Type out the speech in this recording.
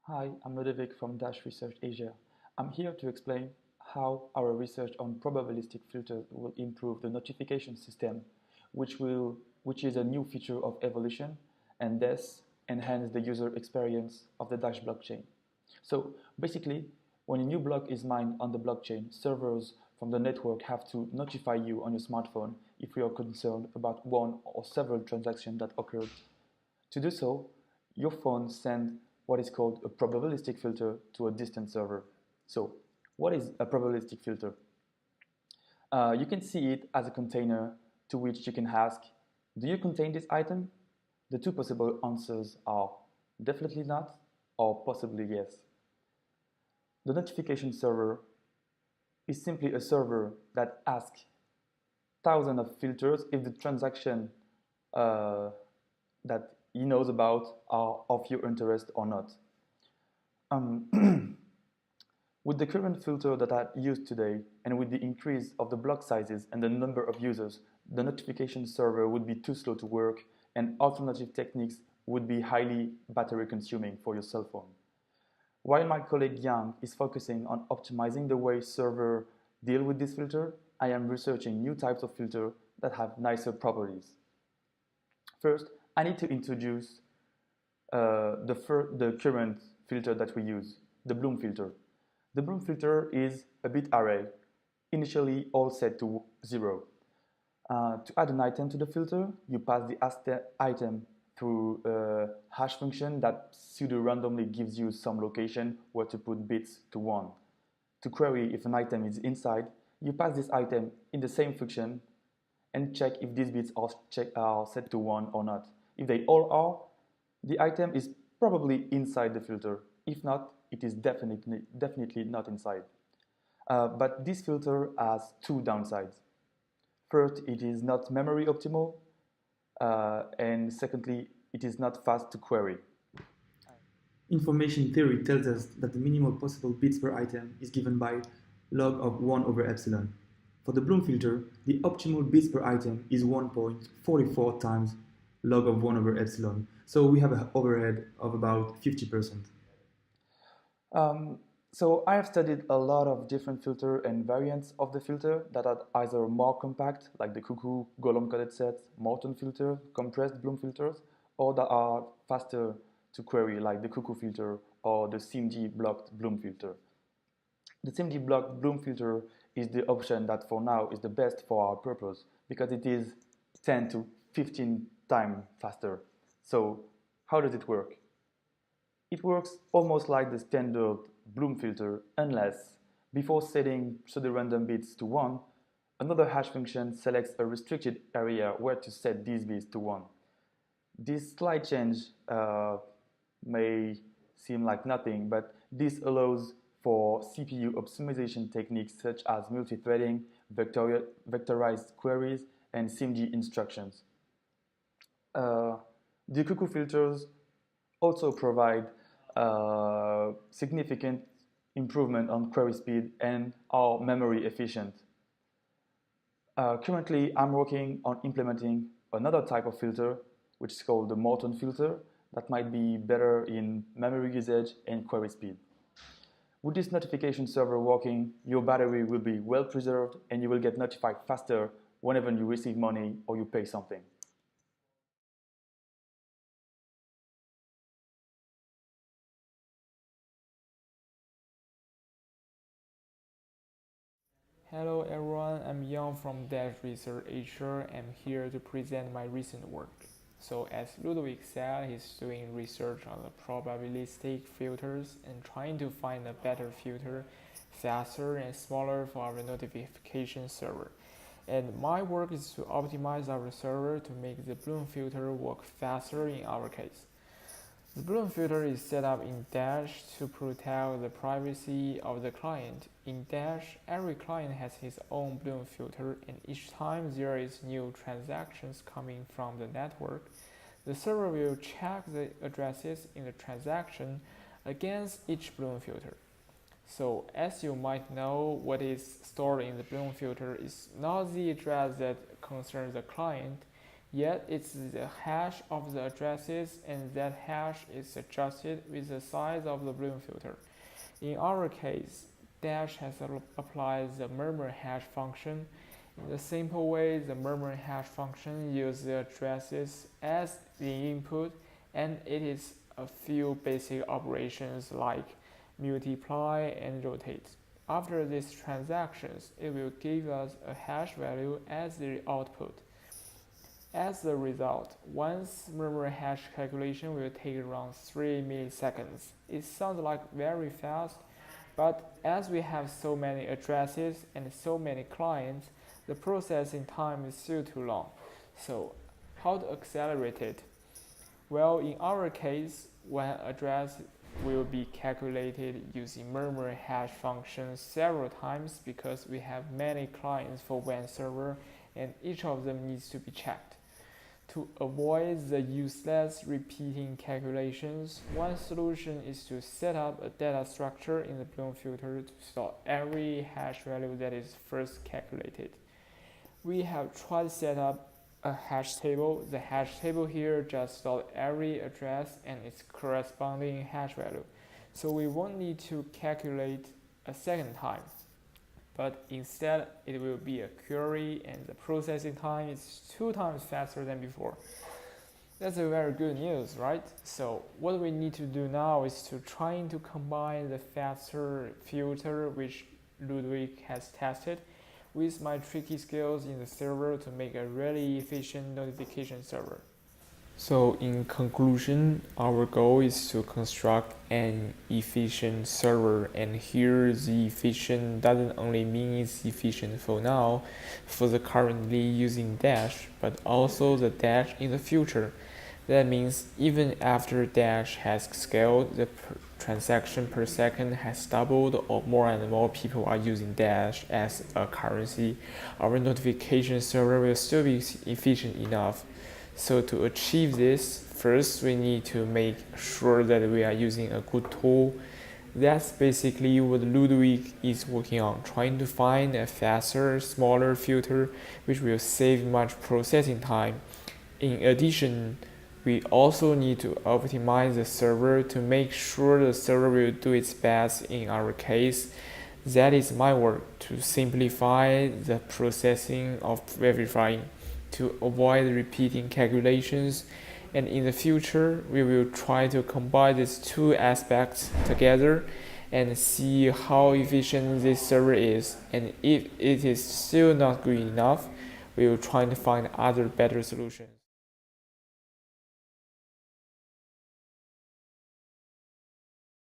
Hi, I'm Ludovic from Dash Research Asia. I'm here to explain how our research on probabilistic filters will improve the notification system, which is a new feature of evolution and thus enhance the user experience of the Dash blockchain. So basically, when a new block is mined on the blockchain, servers from the network have to notify you on your smartphone if you are concerned about one or several transactions that occurred. To do so, your phone sends what is called a probabilistic filter to a distant server. So, what is a probabilistic filter? You can see it as a container to which you can ask, do you contain this item? The two possible answers are definitely not or possibly yes. The notification server is simply a server that asks thousands of filters if the transaction uh, that he knows about are of your interest or not. With the current filter that are used today, and with the increase of the block sizes and the number of users, the notification server would be too slow to work, and alternative techniques would be highly battery consuming for your cell phone. While my colleague Yang is focusing on optimizing the way servers deal with this filter, I am researching new types of filters that have nicer properties. First, I need to introduce the current filter that we use, the Bloom filter. The Bloom filter is a bit array, initially all set to 0. To add an item to the filter, you pass the item through a hash function that pseudo-randomly gives you some location where to put bits to 1. To query if an item is inside, you pass this item in the same function and check if these bits are set to 1 or not. If they all are, the item is probably inside the filter. If not, it is definitely not inside. But this filter has two downsides. First, it is not memory optimal, and secondly, it is not fast to query. Information theory tells us that the minimal possible bits per item is given by log of 1 over epsilon. For the Bloom filter, the optimal bits per item is 1.44 times log of 1 over epsilon. So we have an overhead of about 50%. Um, so I have studied a lot of different filter and variants of the filter that are either more compact, like the Cuckoo, Golomb coded sets, Morton filter, compressed Bloom filters, or that are faster to query, like the Cuckoo filter or the SIMD blocked Bloom filter. The SIMD blocked Bloom filter is the option that for now is the best for our purpose because it is 10 to 15 times faster. So how does it work? It works almost like the standard Bloom filter unless, before setting pseudo-random bits to 1, another hash function selects a restricted area where to set these bits to 1. This slight change may seem like nothing, but this allows for CPU optimization techniques such as multi-threading, vectorized queries, and SIMD instructions. The Cuckoo filters also provide significant improvement on query speed and are memory efficient. Currently, I'm working on implementing another type of filter, which is called the Morton filter, that might be better in memory usage and query speed. With this notification server working, your battery will be well preserved and you will get notified faster whenever you receive money or you pay something. Hello everyone, I'm Yang from Dash Research Asia. I'm here to present my recent work. So as Ludovic said, he's doing research on the probabilistic filters and trying to find a better filter, faster and smaller for our notification server. And my work is to optimize our server to make the Bloom filter work faster in our case. The Bloom filter is set up in Dash to protect the privacy of the client. In Dash, every client has his own Bloom filter, and each time there is new transactions coming from the network, the server will check the addresses in the transaction against each Bloom filter. So as you might know, what is stored in the Bloom filter is not the address that concerns the client. Yet it's the hash of the addresses, and that hash is adjusted with the size of the Bloom filter. In our case, Dash has applied the murmur hash function. In the simple way, the murmur hash function uses the addresses as the input, and it is a few basic operations like multiply and rotate. After these transactions, it will give us a hash value as the output. As a result, one's murmur hash calculation will take around 3 milliseconds. It sounds like very fast, but as we have so many addresses and so many clients, the processing time is still too long. So, how to accelerate it? Well, in our case, one address will be calculated using murmur hash function several times because we have many clients for one server and each of them needs to be checked. To avoid the useless repeating calculations, one solution is to set up a data structure in the Bloom filter to store every hash value that is first calculated. We have tried to set up a hash table. The hash table here just stores every address and its corresponding hash value. So we won't need to calculate a second time. But instead, it will be a query and the processing time is 2 times faster than before. That's a very good news, right? So what we need to do now is to trying to combine the faster filter which Ludwig has tested with my tricky skills in the server to make a really efficient notification server. So in conclusion, our goal is to construct an efficient server, and here the efficient doesn't only mean it's efficient for now, for the currently using Dash, but also the Dash in the future. That means even after Dash has scaled, the transaction per second has doubled, or more and more people are using Dash as a currency, our notification server will still be efficient enough. So to achieve this, first we need to make sure that we are using a good tool. That's basically what Ludwig is working on, trying to find a faster, smaller filter which will save much processing time. In addition, we also need to optimize the server to make sure the server will do its best. In our case, that is my work, to simplify the processing of verifying, to avoid repeating calculations, and in the future we will try to combine these two aspects together and see how efficient this server is, and if it is still not good enough, we will try to find other better solutions.